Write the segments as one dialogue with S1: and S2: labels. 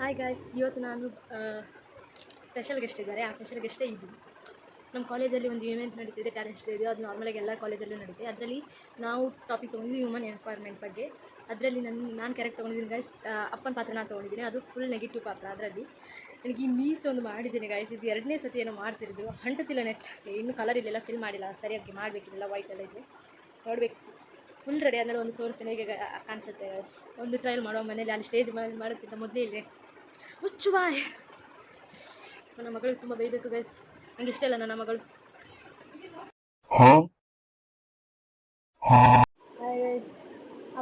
S1: Hi guys, ಇವತ್ತು ನಾನು special guest ಇದ್ದಾರೆ. ಆ ಸ್ಪೆಷಲ್ ಗೆಸ್ಟೇ ಇದು. ನಮ್ಮ ಕಾಲೇಜಲ್ಲಿ ಒಂದು ಇವೆಂಟ್ ನಡೀತಿದೆ, ಟ್ಯಾಲೆಂಟ್ ಸ್ಟುಡಿಯೋ. ಅದು ನಾರ್ಮಲಾಗಿ ಎಲ್ಲ ಕಾಲೇಜಲ್ಲೂ ನಡೀತಿದೆ. ಅದರಲ್ಲಿ ನಾವು ಟಾಪಿಕ್ ತೊಗೊಂಡಿದ್ವಿ ಹ್ಯೂಮನ್ ಎಂಪವರ್ಮೆಂಟ್ ಬಗ್ಗೆ. ಅದರಲ್ಲಿ ನಾನು ಕ್ಯಾರೆಕ್ಟ್ ತೊಗೊಂಡಿದ್ದೀನಿ ಗಾಯ್ಸ್. ಅಪ್ಪನ ಪಾತ್ರ ನಾನು ತೊಗೊಂಡಿದ್ದೀನಿ. ಅದು ಫುಲ್ ನೆಗೆಟಿವ್ ಪಾತ್ರ. ಅದರಲ್ಲಿ ನನಗೆ ಈ ಮೀಸ್ ಒಂದು ಮಾಡಿದ್ದೀನಿ ಗಾಯ್ಸ್. ಇದು 2ನೇ ಸತಿ ಏನೋ ಮಾಡ್ತಿರೋದು, ಅಂಟುತ್ತಿಲ್ಲ ನೆಟ್. ಇನ್ನೂ ಕಲರ್ ಇಲ್ಲೆಲ್ಲ ಫಿಲ್ ಮಾಡಿಲ್ಲ, ಸರಿಯಾಗಿ ಮಾಡಬೇಕಿಲ್ಲ. ವೈಟ್ ಎಲ್ಲ ಇದೆ, ನೋಡಬೇಕು. ಫುಲ್ ರೆಡಿ ಆದಮೇಲೆ ಒಂದು ತೋರಿಸ್ತೇನೆ ಹೇಗೆ ಕಾಣಿಸುತ್ತೆ ಗಾಯ್ಸ್. ಒಂದು ಟ್ರಯಲ್ ಮಾಡುವ ಮನೇಲಿ. ಅಲ್ಲಿ ಸ್ಟೇಜ್ ಮೇಲೆ ಮಾಡೋಕ್ಕಿಂತ ಮೊದಲೇ ಇದೆ ಹುಚ್ಚು ಬಾಯ್. ನನ್ನ ಮಗಳಿಗೆ ತುಂಬ ಬೈಬೇಕು ಗೈಸ್, ನಂಗೆ ಇಷ್ಟ ಇಲ್ಲ ನನ್ನ ಮಗಳು.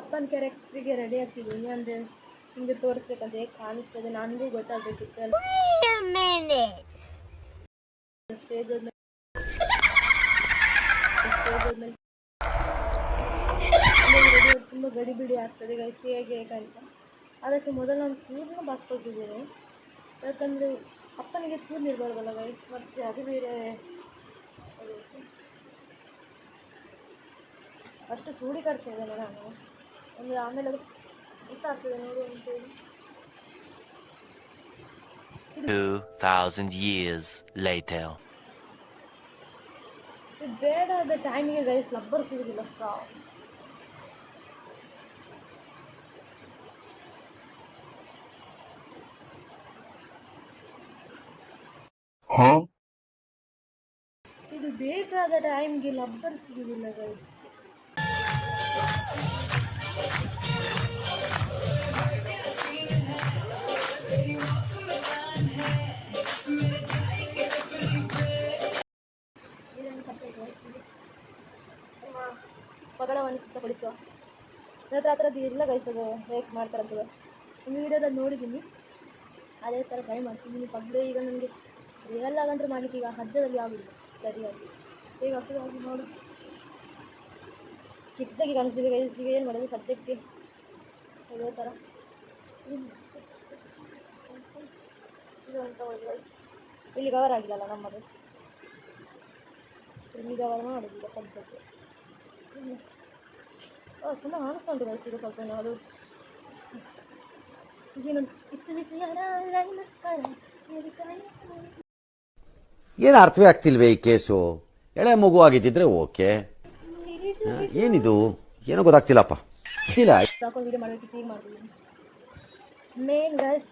S1: ಅಪ್ಪನ ಕ್ಯಾರೆಕ್ಟ್ರಿಗೆ ರೆಡಿ ಆಗ್ತಿದ್ದೀನಿ. ಅಂದರೆ ಹಿಂಗೆ ತೋರಿಸ್ಬೇಕಂತ ಹೇಗೆ ಕಾಣಿಸ್ತದೆ ನನಗೂ ಗೊತ್ತಾಗಬೇಕಿತ್ತು. ಸ್ಟೇಜ್ ಹೋದ್ಮೇಲೆ ತುಂಬ ಗಡಿಬಿಡಿ ಆಗ್ತದೆ ಗೈಸ್, ಹೇಗೆ ಅಂತ. ಅದಕ್ಕೆ ಮೊದಲು ನಾನು ಕೂದಲು ಬಾಚ್ಕೊಳ್ತಿದ್ದೀನಿ. ಯಾಕಂದರೆ ಅಪ್ಪನಿಗೆ ಕೂದಲು ಇರಬಾರ್ದಲ್ಲ ಗೈಸ್, ಮತ್ತು ಅದು ಬೇರೆ. ಅಷ್ಟು ಸೂಡಿ ಕಟ್ತಾ ಇದ್ದೇನೆ ನಾನು, ಅಂದರೆ ಆಮೇಲೆ ಅದು ಗೊತ್ತಾಗ್ತದೆ ನೋಡು ಅಂತೇಳಿ.
S2: 2000 years later.
S1: ಇದು ಬೇಡಾದ ಟೈಮಿಗೆ ಗೈಸ್ ಲಬ್ಬರ್ ಸಿಗೋದಿಲ್ಲ ಸಾವು. ಇದು ಬೇಕಾದ ಟೈಮ್ಗೆ ಲಬ್ಬರ್ ಸಿಗುವುದಿಲ್ಲ ಗೈಸ್. ಪಗಡವನ್ನು ಸಿದ್ಧಪಡಿಸುವ ನನ್ನ ಹತ್ರ ಥರದ್ದು ಇಲ್ಲ ಗೈಸ್. ಅದು ಹೇಗೆ ಮಾಡ್ತಾರಂತದೆ ಒಂದು ವೀಡಿಯೋದಲ್ಲಿ ನೋಡಿದ್ದೀನಿ, ಅದೇ ಥರ ಟ್ರೈ ಮಾಡ್ತೀನಿ. ಪಗಡೆ ಈಗ ನನಗೆ ರಿಯಲ್ ಆಗಂದ್ರೆ ಮಾಡಲಿಕ್ಕೆ ಈಗ ಹದ್ದದಲ್ಲಿ ಆಗುದಿಲ್ಲ ಸರಿಯಾಗಿ. ಹೇಗೆ ಆಗ್ತದೆ ಆಗಿ ನೋಡು. ಕಿತ್ತಾಗಿ ಕಾಣಿಸ್ತಿದೆ ಗೈಸ್. ಈಗ ಏನು ಮಾಡೋದು ಸದ್ಯಕ್ಕೆ ಅದೇ ಥರ ಇದು ಅಂತ ಗೈಸ್. ಇಲ್ಲಿ ಕವರ್ ಆಗಿಲ್ಲಲ್ಲ ನಮ್ಮದು, ಇಲ್ಲಿ ಕವರ್ ಮಾಡೋದಿಲ್ಲ ಸದ್ಯಕ್ಕೆ. ಚೆನ್ನಾಗಿ ಕಾಣಿಸ್ತಾ ಉಂಟು ಗೈಸ್. ಈಗ ಸ್ವಲ್ಪ ಅದು
S3: ಏನು ಅರ್ಥವೇ ಆಗ್ತಿಲ್ವೇ ಈ ಕೇಸು? ಎಳೆ ಮಗು ಆಗಿದ್ದಿದ್ರೆ ಓಕೆ, ಏನಿದು ಏನೋ ಗೊತ್ತಾಗ್ತಿಲ್ಲಪ್ಪ.
S1: ವಿಡಿಯೋ ಮಾಡೋಕ್ಕೆ ಹೀಗೆ ಮಾಡ್ತಿದ್ದೀನಿ. ಮೇನ್ ಗೈಸ್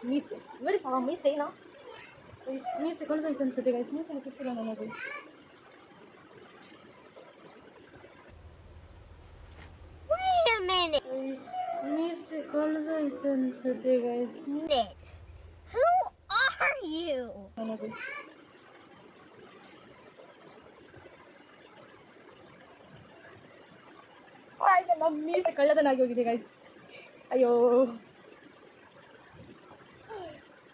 S1: ಮೀಸೆ ವೆರಿ ಸಾ ಮೀಸೆನಾ ಮೀಸೆ ಕೊಂಡೋಯ್ತು ಅನ್ಸುತ್ತೆ ಗೈಸ್. ಮೀಸೆ ಸಿಕ್ಕಿಲ್ಲ ನನಗೆ. ಮೀಸೆ ಕೊಂಡೋಯ್ತು ಅನ್ಸುತ್ತೆ ಗೈಸ್.
S4: Who are you?
S1: ನನಗೆ ನಮ್ಮ ಮೀಸೆ ಕಳ್ಳತನಾಗಿ ಹೋಗಿದೆ ಗೈಸ್. ಅಯ್ಯೋ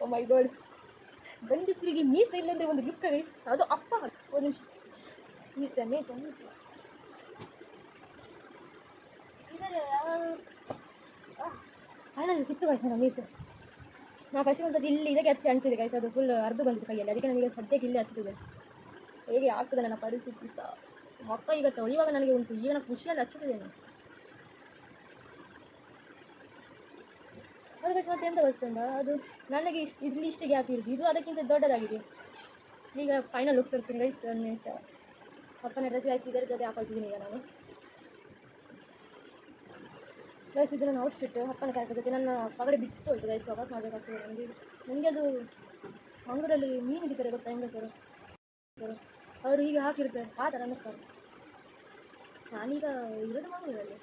S1: ಓ ಮೈ ಗಾಡ್. ಗಂಡಸರಿಗೆ ಮೀಸೆ ಇಲ್ಲಂದ್ರೆ ಒಂದು ದುಃಖ ಗೈಸ್. ಅದು ಅಪ್ಪ. ಒಂದು ನಿಮಿಷ. ಮೀಸೆ ಮೀಸೆ ಮೀಸೆ ಇದರ ಹಣ ಸಿಕ್ತು ಗೈಸ್ ನನ್ನ ಮೀಸೆ. ನಾ ಫಸ್ಟ್ ಒಂಥದ್ದು ಇಲ್ಲಿ ಇದಕ್ಕೆ ಹಚ್ಚಿ ಅನಿಸಿದೆ ಗೈಸ್. ಅದು ಫುಲ್ ಅರ್ಧ ಬಂದಿದೆ ಕೈಯಲ್ಲಿ, ಅದಕ್ಕೆ ನನಗೆ ಸದ್ಯಕ್ಕೆ ಇಲ್ಲೇ ಹಚ್ಚಿದೆ. ಹೇಗೆ ಆಗ್ತದೆ ನನ್ನ ಪರಿಸ್ಥಿತಿ ಸಹ. ಮಕ್ಕ ಈಗ ತೊಳೆಯುವಾಗ ನನಗೆ ಉಂಟು, ಈಗ ನಾನು ಖುಷಿಯಲ್ಲಿ ಹಚ್ಚುತ್ತಿದ್ದೇನೆ. ಅದು ಗೈಸ್ ಮತ್ತೆ ಎಂತ ಗೊತ್ತುಂಟ, ಅದು ನನಗೆ ಇಲ್ಲಿ ಇಷ್ಟು ಗ್ಯಾಪ್ ಇರೋದು, ಇದು ಅದಕ್ಕಿಂತ ದೊಡ್ಡದಾಗಿದೆ. ಈಗ ಫೈನಲ್ ಲುಕ್ ತರ್ತೀನಿ ಗೈಸ್. ಒಂದು ನಿಮಿಷ. ಅಪ್ಪನ ಡ್ರೆಸ್ ಗೈಸ್ ಇದರ ಜೊತೆ ಹಾಕೊಳ್ತಿದ್ದೀನಿ ಈಗ ನಾನು ಗೈಸ್. ಇದು ನನ್ನ ಔಟ್ಫಿಟ್ ಅಪ್ಪನ ಕ್ಯಾರೆಕ್ಟರ್ ಜೊತೆ. ನನ್ನ ಪಗಡೆ ಬಿಟ್ಟು ಹೋಯ್ತು ಗೈಸ್, ವಾಪಸ್ ಮಾಡಬೇಕಾಗ್ತದೆ ನನಗೆ ಅದು ಮಂಗಳೂರಲ್ಲಿ ಮೀನು ಹಿಡಿತಾರೆ ಗೊತ್ತಾ ಹೆಂಗಸರು, ಅವರು ಹೀಗೆ ಹಾಕಿರ್ತಾರೆ ಆ ಥರ ಅನ್ನಿಸ್ತಾರೆ. ನಾನೀಗ ಇರೋದು ಮಂಗಳೂರಲ್ಲಿ.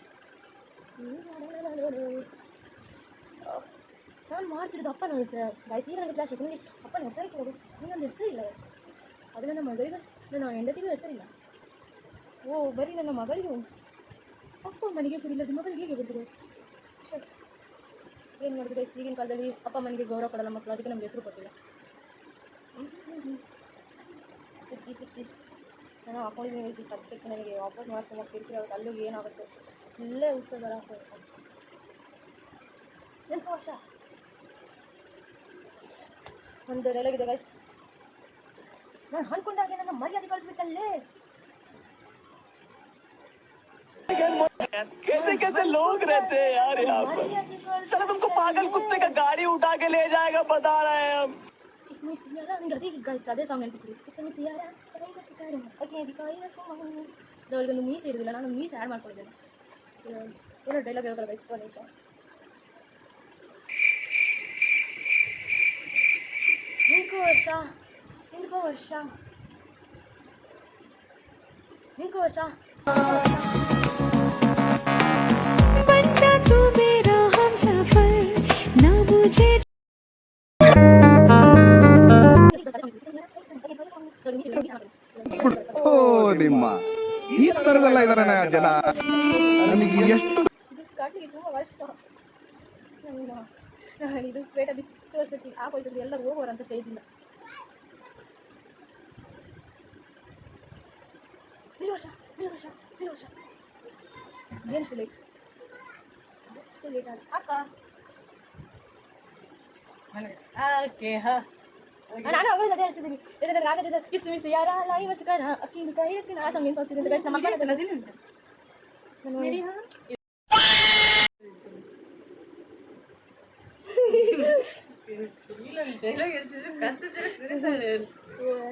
S1: ನಾನು ಮಾಡ್ತಿರೋದು ಅಪ್ಪನ ಹೆಸರು ಗೈಸ್. ಈಗ ನನಗೆ ಫ್ಲಾಶ್ ಆಯ್ತು. ನನಗೆ ಅಪ್ಪನ ಹೆಸರು ಕೊಡು, ಇನ್ನೊಂದು ಹೆಸರು ಇಲ್ಲ ಗೈಸ್. ಅದು ನನ್ನ ಮಗಳಿಗೆ, ನನ್ನ ಹೆಂಡತಿಗೂ ಹೆಸರಿಲ್ಲ. ಓ ಬರೀ ನನ್ನ ಮಗಳಿಗೆ ಉಂಟು. ಅಪ್ಪ ಅಮ್ಮನಿಗೆ ಹೆಸರಿಲ್ಲದ ಮಗಳಿಗೆ ಹೇಗೆ ಬಂತು ಗೈಸ್? ಏನು ಮಾಡಿದ್ರು ಗೈಸ್, ಈಗಿನ ಕಾಲದಲ್ಲಿ ಅಪ್ಪ ಅಮ್ಮನಿಗೆ ಗೌರವ ಕೊಡಲ್ಲ ಮಕ್ಕಳು, ಅದಕ್ಕೆ ನಮ್ಗೆ ಹೆಸರು ಕೊಟ್ಟಿಲ್ಲ. ಸಿಕ್ಕಿ ನಾನು ಹಾಕೊಂಡಿದ್ದೀನಿ ಗೈಸ್. ಸದ್ಯಕ್ಕೆ ನನಗೆ ವಾಪಸ್ ಮಾಡ್ಕೊಂಡು ಹೋಗ್ತಿರ್ತೀರ, ಅವತ್ತು ಅಲ್ಲಿಗೆ ಏನಾಗುತ್ತೆ ಇಲ್ಲೇ ಉತ್ಸವ ಬರೋಕ್ಕೆ ಎಂಟು ವರ್ಷ. ಒಂದು ಡೈಲಾಗ್ ಇದೆ ಗೈಸ್. ನಾನು ಅಂದ್ಕೊಂಡಾಗೆ ನನ್ನ ಮರ್ಯಾದೆ ಕಳ್ದ್ಬಿಟ್ಟಲ್ಲೇ.
S5: कैसे कैसे लोग रहते हैं यार यहाँ पर। चलो तुमको पागल कुत्ते का गाड़ी उठा के ले जाएगा बता रहे हैं हम।
S1: इसमें सियारा ನನಗೆ ಗೈಸ್ ಅದೇ ಸಾಂಗ್ ನೆನಪಿತ್ತು. इसमें सियारा ಕೈಗೆ ಸಿಕ್ಕಾರೆ ಓಕೆ ಬಿಕಾಯಿ ಒಂದು ಮೀಸ್ ಇರಲಿಲ್ಲ, ನಾನು ಮೀಸ್ ಆ್ಯಡ್ ಮಾಡ್ಕೊಂಡಿದ್ದೇನೆ. ಏನೋ ಡೈಲಾಗ್ ಹೇಳ್ತಾರೆ ಗೈಸ್, ಒಂದು ನಿಮಿಷ. ನಿಂಕೋ ವರ್ಷ ನಿಂಕೋ ವರ್ಷ ನಿಂಕೋ ವರ್ಷ
S6: बच्चा तू मेरा हम सफर ना मुझे
S7: ಓ ನಿಮ್ಮ ಈ ತರದೆಲ್ಲ ಇದಾರೆ ಜನ. ನನಗೆ ಎಷ್ಟು
S1: ಕಾಟಿಗೆ ತುಂಬ ಕಷ್ಟ. ನಾನು ಇದು ಪೇಟ ಬಿತ್ತು ಅಷ್ಟೊತ್ತಿಗೆ ಆಗೋಯ್ತದೆ, ಎಲ್ಲ ಹೋಗೋರಂತ ಸ್ಟೇಜಿಂದ. ಏನು ಲೇಟ್ ಲೇಟ್ ಆಗ ಅಕ್ಕ ನಾನು ಅವಾಗ ಅದೇ ಹೇಳ್ತಿದ್ದೀನಿ. ಇದರಲ್ಲಿ ಆಗದಿದ್ದ ಕಿಸ್ ಮಿಸ್ ಯಾರ ಲಾಯಿ ಮಸ್ಕರ ಅಕ್ಕಿ ಕೈ ಇರ್ತೀನಿ ಆ ಸಂಗೀತ ಹೋಗ್ತಿದ್ದೆ ಅಂತ ಗೈಸ್. ನಮ್ಮ ಅಕ್ಕ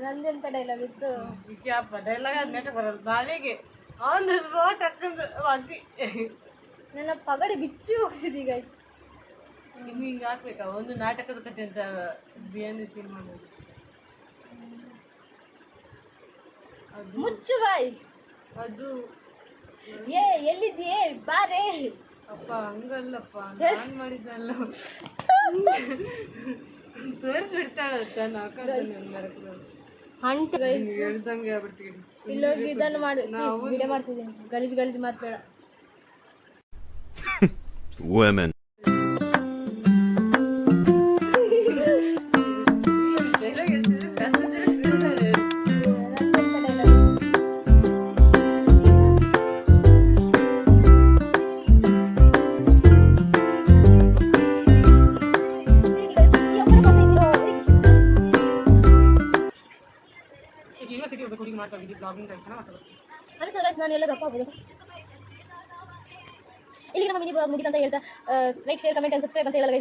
S1: ನಂದೆಂತ ಡೈಲಾಗ್ ಇತ್ತು. ನನ್ನ ಪಗಡೆ ಬಿಚ್ಚಿ ಹೋಗ್ತಿದ್ದೆ ಈಗ.
S8: ಹಿಂಗೆ ಹಾಕ್ಬೇಕಾ ಒಂದು ನಾಟಕದ ಕಥೆ ಅಂತ ಬಿಎನ್ಎಸ್ ಸಿನಿಮಾ
S1: ಮುಚ್ಚು ಬಾಯ್.
S8: ಅದು
S1: ಎಲ್ಲಿದ್ದೀಯೇ ಬಾರೇ.
S8: ಅಪ್ಪ ಹಂಗಲ್ಲಪ್ಪ, ನಾನು ಮಾಡಿದ್ದಲ್ಲ ತೋರಿಸ್ಬಿಡ್ತಾಳತ್ತ
S1: ಹಂಟ್ ಗೈಸ್
S8: ಹೇಳ್ದಂಗೆ ಆಗ್ಬಿಡ್ತೀವಿ.
S1: ಇಲ್ಲೋಗಿ ಇದನ್ನು ಮಾಡಿ ವಿಡಿಯೋ ಮಾಡ್ತಿದ್ದೀನಿ. ಗಲೀಜು ಗಲೀಜು ಮಾತ್ಬೇಡ.
S2: Women.
S1: ನಾನು ಎಲ್ಲ ರಪ್ಪ ಆಗ್ಬೋದು. ಇಲ್ಲಿಗೆ ನಮ್ಮ ಮಿನಿ ಬ್ಲಾಗ್ ಮುಗಿತು ಅಂತ ಹೇಳ್ತಾ like share comment and subscribe ಅಂತ ಹೇಳಲ್ಲ.